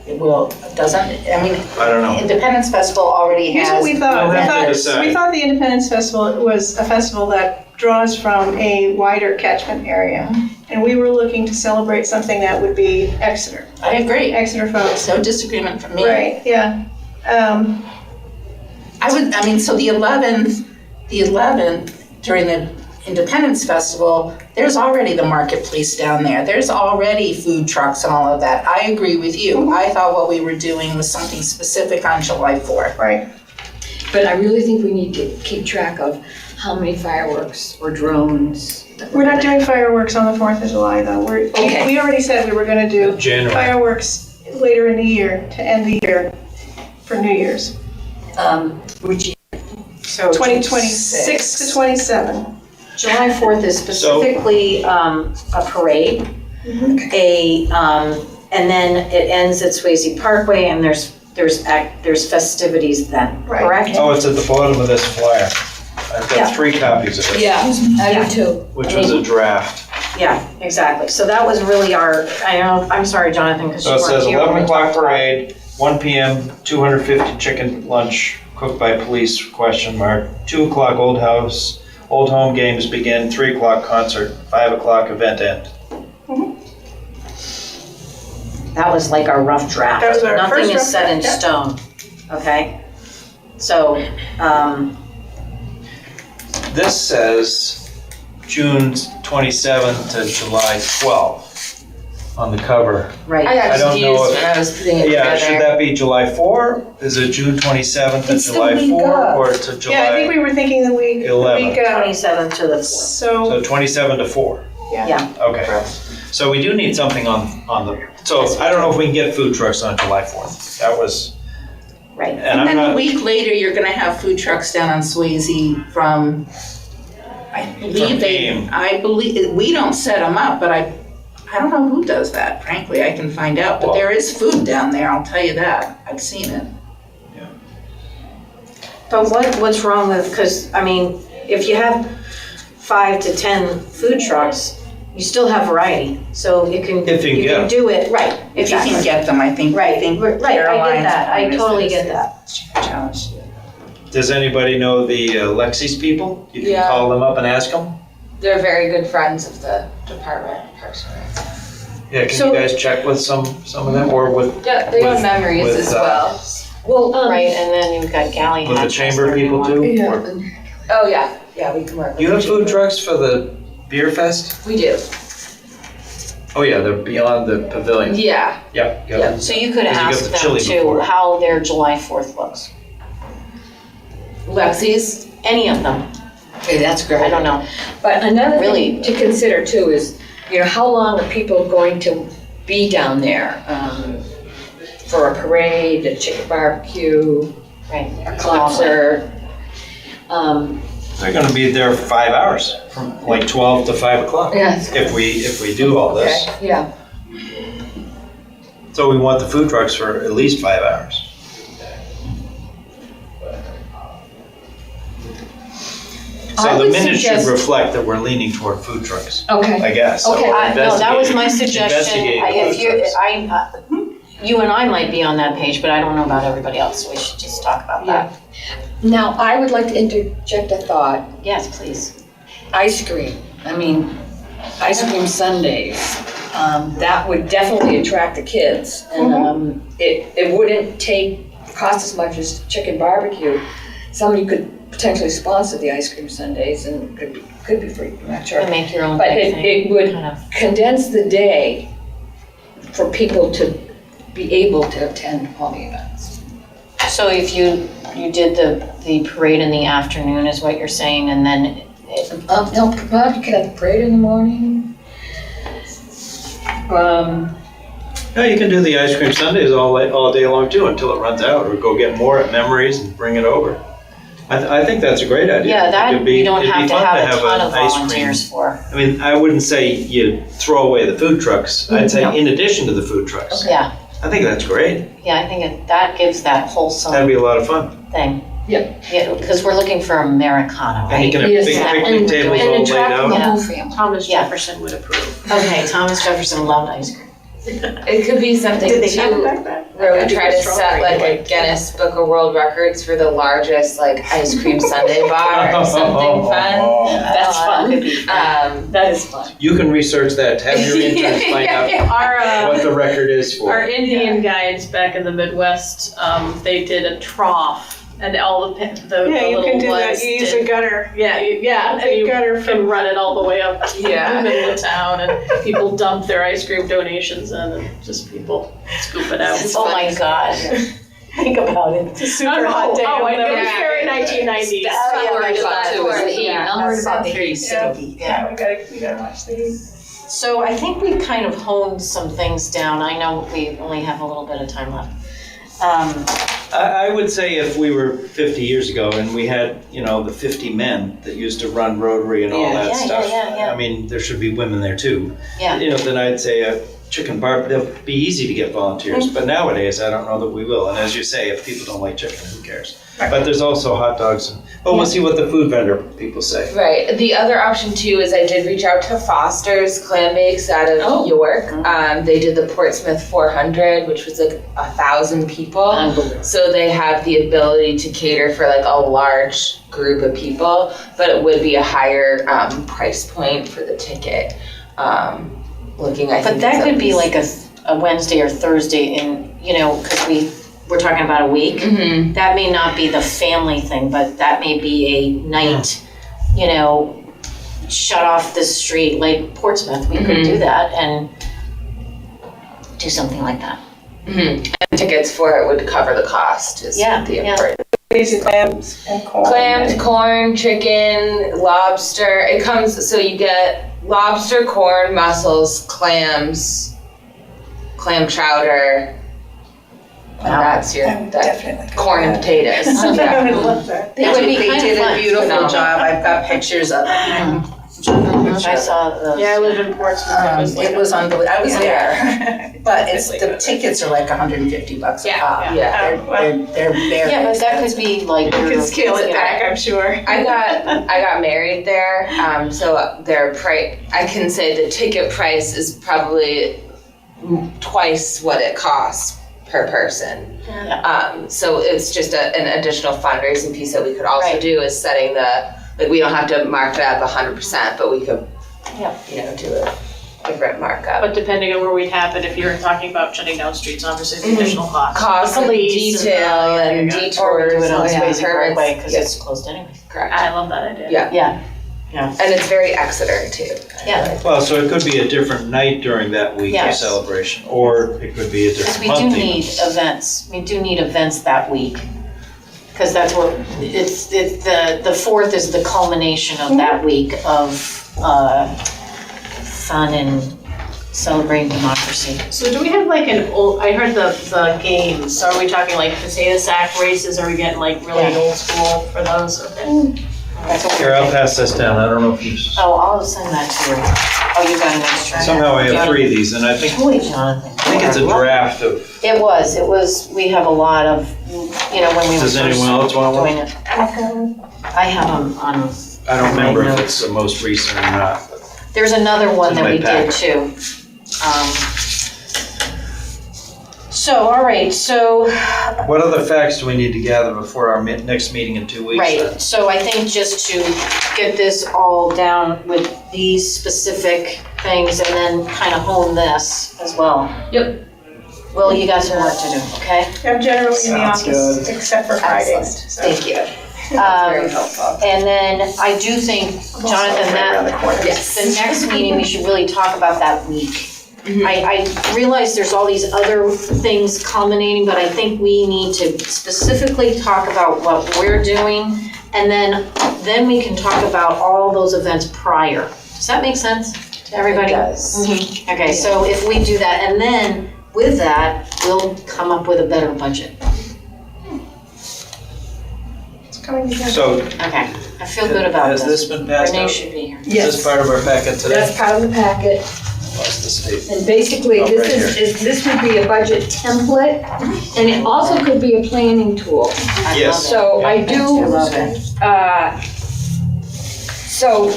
It will, doesn't, I mean, I don't know. Independence Festival already Here's what has. we thought. We'll We have to thought, decide. we thought the Independence Festival was a festival that draws from a wider catchment area. And we were looking to celebrate something that would be Exeter, I agree. Exeter folks. No disagreement from me. Right, yeah. So the 11th, during the Independence Festival, there's already the marketplace down there. There's already food trucks and all of that. I agree with you. I thought what we were doing was something specific on July 4th. Right. But I really think we need to keep track of how many fireworks or drones. that We're not gonna- doing fireworks on the 4th of July, though. Okay. We already said we were gonna do January. fireworks later in the year to end the year for New Year's. Which, So 2026 to 27. July 4th is specifically a parade, and then it ends at Swayze Parkway, and there's festivities then, Right. correct? Oh, it's at the bottom of this flyer. I've Yeah. got 3 copies of it, yeah, I do too. which was a draft. Yeah, exactly. So that was really I'm sorry, Jonathan, because you So it weren't says here when 11 we o'clock talked about it. parade, 1 p.m., 250 chicken lunch cooked by police, ? 2 o'clock old home games begin, 3 o'clock concert, 5 o'clock event end. That was like our rough draft. That was our first Nothing rough is set in draft, stone, okay? So, This says June 27th to July 12th on the cover. right. I got I don't know confused if- when I was putting it Yeah, should together. that be July 4? Is it June 27th to It's the July week 4 of. or to July? Yeah, I think we were thinking the week 11. 27th to the 4th. So, So 27 to 4. Yeah. Okay. So we do need something on the, so I don't know if we can get food trucks on July 4th. That was, Right. and And I'm then a not, week later, you're gonna have food trucks down on Swayze from, I believe, we don't set them up, but I don't know who does that, frankly, I can find out. But Well- there is food down there, I'll tell you that. I've seen it. But what's wrong with, because, I mean, if you have 5 to 10 food trucks, you still have variety. So If you can get you can 'em. do it, right, If you can exactly. get them, I think. Right, I think right, I get Caroline's that, I point is totally this get is that. a challenge. does anybody know the Lexi's people? You can Yeah. call them up and ask them? They're very good friends of the department, Parks and Rec. Yeah, can So- you guys check with some of them or with Yeah, they With- own memories with, as well. Well, Right, and then you've got Galley the Hatch, chamber that's people their new too? one. Or- Oh, yeah, we can work with You have the food chief. trucks for the beer fest? We do. Oh yeah, they're beyond the pavilion. Yeah. Yep. Yep. So you could 'Cause you got ask the them chili too, before. how their July 4th looks. Lexi's? Any of them, Okay, that's great. I don't know. But another Really- thing to consider too is, how long are people going to be down there? For a parade, a chicken barbecue, Right. a concert? They're gonna be there for 5 hours, from like 12 to 5 o'clock. Yes. If we do all this. Okay, yeah. So we want the food trucks for at least 5 hours. I So the would minutes should suggest- reflect that we're leaning toward food trucks, Okay. I guess. So Okay. we're No, that was my investigating- suggestion. investigating If food you, trucks. you and I might be on that page, but I don't know about everybody else. We should just talk about that. Now, I would like to interject a thought. Yes, please. Ice cream. Ice cream sundaes. That would definitely attract the kids. And it wouldn't cost as much as chicken barbecue. Somebody could potentially sponsor the ice cream sundaes and it could be free, I'm not sure. And make your own But thing. it would Kind of. condense the day for people to be able to attend all the events. So if you did the parade in the afternoon is what you're saying, and then, No, well, you could have a parade in the morning. No, you can do the ice cream sundaes all day long too, until it runs out, or go get more at Memories and bring it over. I think that's a great idea. yeah, that It'd be- you don't it'd be have to fun have a ton an of ice cream. volunteers for. I mean, I wouldn't say you throw away the food trucks. I'd say No. in addition to the food trucks. Yeah, I think that's great. yeah, I think that gives that wholesome That'd be a lot of fun. thing. Yep. Yeah, because we're looking for Americana, And you right? can have Yes, big yeah. picnic tables And all laid attract the out. whole family. Thomas Yeah. Jefferson would approve. Okay, Thomas Jefferson loved ice cream. It could be something Did they have it too, back then? where we I try think to it's set like a strawberry. Guinness Book of World Records for the largest like ice cream sundae bar or something fun. That's fun. Could be fun. That is fun. You can research that, have your interns find out Our, what the record is for. Our Indian guides back in the Midwest, they did a trough and all the Yeah, you little can do that, ones you use did- a gutter. Yeah, A and big you gutter can from- run it all the way up to Yeah. the middle of town, and people dump their ice cream donations in, and just people scoop it out. Oh my God. Think about it. It's a super hot day. Oh, or it was whatever. very 1990s. Oh, yeah, worried about that too is the part. heat. Yeah, I'm worried about the very heat. sticky. Yeah, we gotta watch the heat. So I think we've kind of honed some things down. I know we only have a little bit of time left. I would say if we were 50 years ago and we had, the 50 men that used to run Rotary and all Yeah. that Yeah, stuff. yeah. I mean, there should be women there too. Yeah. Then I'd say a chicken bar, it'll be easy to get volunteers. But nowadays, I don't know that we will. And as you say, if people don't like chicken, who cares? But there's also hot dogs. But we'll see what the food vendor people say. Right. The other option too is I did reach out to Foster's Clam Bakes out of York. They did the Portsmouth 400, which was like 1,000 people. So they have the ability to cater for like a large group of people, but it would be a higher price point for the ticket. But that could be like a Wednesday or Thursday in, because we're talking about a week. Mm-hmm. That may not be the family thing, but that may be a night, shut off the street, like Portsmouth. We could do that and do something like that. Mm-hmm. And tickets for it would cover the cost. Is Yeah, the yeah. important. Basic clams and corn. Clams, corn, chicken, lobster. It comes, so you get lobster, corn, mussels, clams, clam chowder. And that's your I would definitely go corn and with potatoes. that. Yeah. I would love that. It would be They kind of did a fun. beautiful Phenomenal. job. I've got pictures of it. I saw those. Yeah, I lived in Portsmouth. It was unbelievable. I was Yeah. there. But the tickets are like $150 a pop. Yeah. They're very Yeah, but that expensive. could be like You your, can scale it back, I'm sure. I got married there, so their price. I can say the ticket price is probably twice what it costs per person. So it's just an additional fundraising piece that we could also Right. do is setting we don't have to mark it up 100%, but we could, Yeah. do it. different markup. But depending on where we'd happen, if you're talking about shutting down streets, obviously the additional cost. Cost and Police detail and and- Or we detours do it on and Swayze permits. Parkway, because Yeah, it's closed anyway. correct. I love that idea. Yeah. Yeah, And it's very Exeter too. yeah, Well, so it could be a different night during that week of Yes. celebration, or it could be a because different we month do even. need events, we do need events that week. Because that's what, it's, the 4th is the culmination of that week of fun and celebrating democracy. So do we have like I heard the games, so are we talking like potato sack races, are we getting like really Yeah. old school for those? Okay. That's what Here, we're I'll thinking. pass this down, I don't know if you, Oh, I'll send that to you. Oh, you got an extra? somehow I have 3 of these, and I think Holy Jonathan. it's a draft of, It was, we have a lot of, you know, when we were does first anyone else want one? doing it. I have them on, I don't remember if notes. it's the most recent or not. there's another one It's that in we my did packet. too. So, all right, so, What other facts do we need to gather before our next meeting in 2 weeks? then? right, so I think just to get this all down with these specific things and then kind of hone this as well. Yep. Well, you got some work to do, okay? I'm generally in the Sounds office, except for Fridays. so. Thank you. That's very Um, helpful. And then I do think, Jonathan, Right around that the corner. Yes. the next meeting, we should really talk about that week. Mhm. I realize there's all these other things culminating, but I think we need to specifically talk about what we're doing, and then we can talk about all those events prior. Does that make sense to everybody? It does. Mhm. Okay, so if we do that, and then with that, we'll come up with a better budget. It's coming together. So, Okay, I feel good about has this. this been passed Renee out? should be here. Is this part of our packet today? That's part of the packet, Lost this tape. and basically, Oh, this right this would be a budget template, and it also could be a planning tool. I Yes. love it. So I I do, love it. so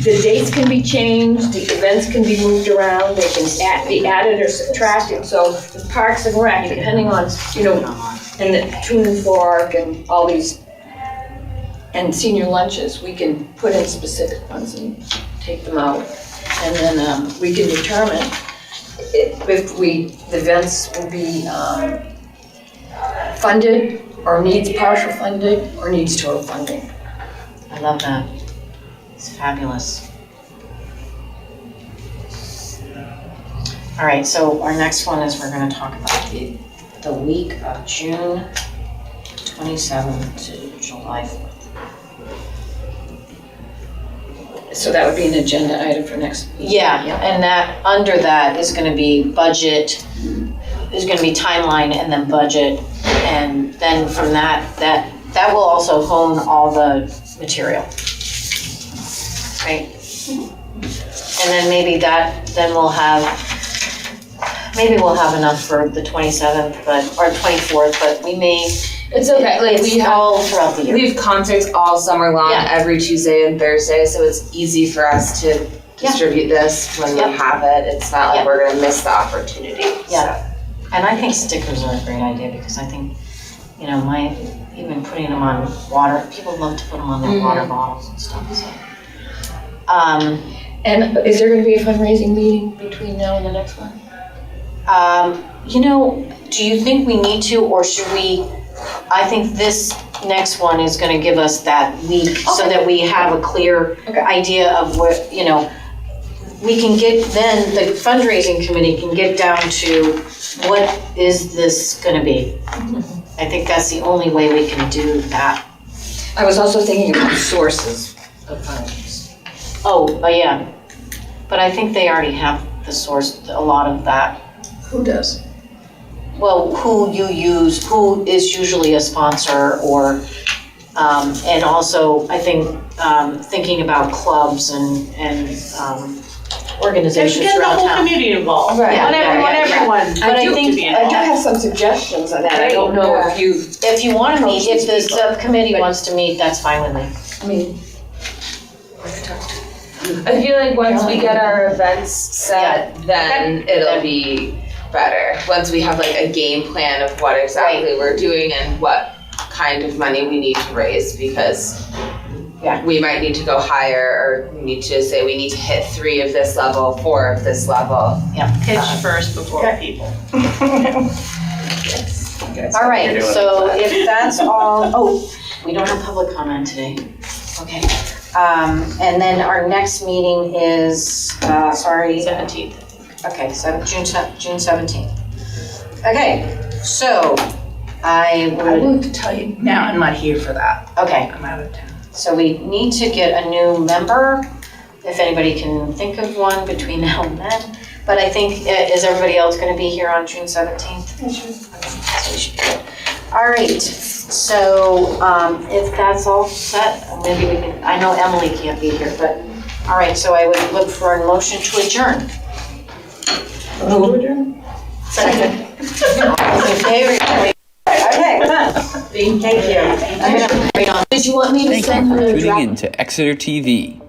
the dates can be changed, the events can be moved around, they can be added or subtracted. So the Parks and Rec, depending on, you know, and the Tune and Fork and all these, and senior lunches, we can put in specific ones and take them out. And then we can determine if the events will be funded, or needs partial funding, or needs total funding. I love that. It's fabulous. All right, so our next one is we're gonna talk about the week of June 27th to July 4th. So that would be an agenda item for next week. Yeah, and that, under that is gonna be budget, there's gonna be timeline and then budget. And then from that will also hone all the material. Right? And then maybe then we'll have enough for the 27th, or 24th, but we may, It's okay, like it's we have, all throughout the year. we have concerts all summer long, Yeah. every Tuesday and Thursday, so it's easy for us to distribute this when we Yeah. have it. It's not like Yeah. we're gonna miss the opportunity. Yeah. And I think stickers are a great idea, because I think, you know, even putting them on water, people love to put them on their water bottles and stuff, so. And is there gonna be a fundraising meeting between now and the next one? You know, do you think we need to, or should we, I think this next one is gonna give us that week, so that we have a clear Okay. idea of what, you know, we can then the fundraising committee can get down to what is this gonna be? I think that's the only way we can do that. I was also thinking about sources of funds. Yeah, but I think they already have the source, a lot of that. Who does? Well, who you use, who is usually a sponsor, or, and also, I think, thinking about clubs and organizations Get the around whole town. community involved. Right. Want Yeah, everyone, yeah, yeah. everyone But I to think- be I do involved. have some suggestions on that, I don't know if you, If you wanna meet, if the subcommittee wants to meet, that's fine with me. I mean, I feel like once we get our events set, then it'll be better. Once we have like a game plan of what exactly we're doing and what kind of money we need to raise, because Yeah. We might need to go higher, or need to say we need to hit 3 of this level, 4 of this level. Pitch first before people. All right, so if that's all, we don't have public comment today. Okay. And then our next meeting is, sorry. 17th. Okay, June 17th. Okay, so I I would, will tell you now, I'm not here for that. okay, I'm out of town. so we need to get a new member, if anybody can think of one between now and then. But I think, is everybody else gonna be here on June 17th? So we should do it. All right, so if that's all set, maybe we can, I know Emily can't be here, but, all right, so I would look for a motion to adjourn. Second. All those in favor? Okay, come on. Thank you. I'm gonna wait on. Did you want me to Thank you send for her a tuning drop? in to Exeter TV.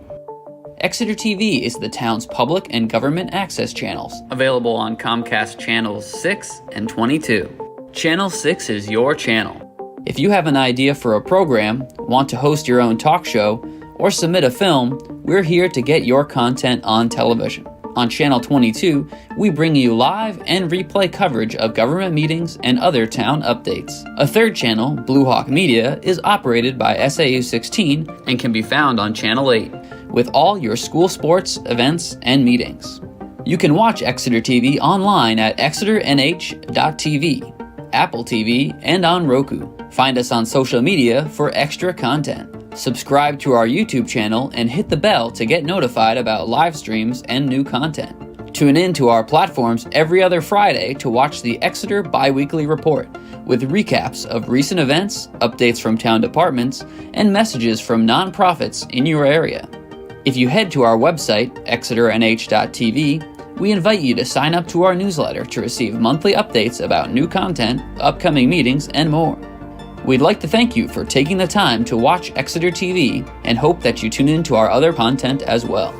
Exeter TV is the town's public and government access channels, available on Comcast channels 6 and 22. Channel 6 is your channel. If you have an idea for a program, want to host your own talk show, or submit a film, we're here to get your content on television. On Channel 22, we bring you live and replay coverage of government meetings and other town updates. A third channel, Blue Hawk Media, is operated by SAU 16 and can be found on Channel 8, with all your school sports, events, and meetings. You can watch Exeter TV online at exeternh.tv, Apple TV, and on Roku. Find us on social media for extra content. Subscribe to our YouTube channel and hit the bell to get notified about live streams and new content. Tune in to our platforms every other Friday to watch the Exeter Biweekly Report, with recaps of recent events, updates from town departments, and messages from nonprofits in your area. If you head to our website, exeternh.tv, we invite you to sign up to our newsletter to receive monthly updates about new content, upcoming meetings, and more. We'd like to thank you for taking the time to watch Exeter TV and hope that you tune in to our other content as well.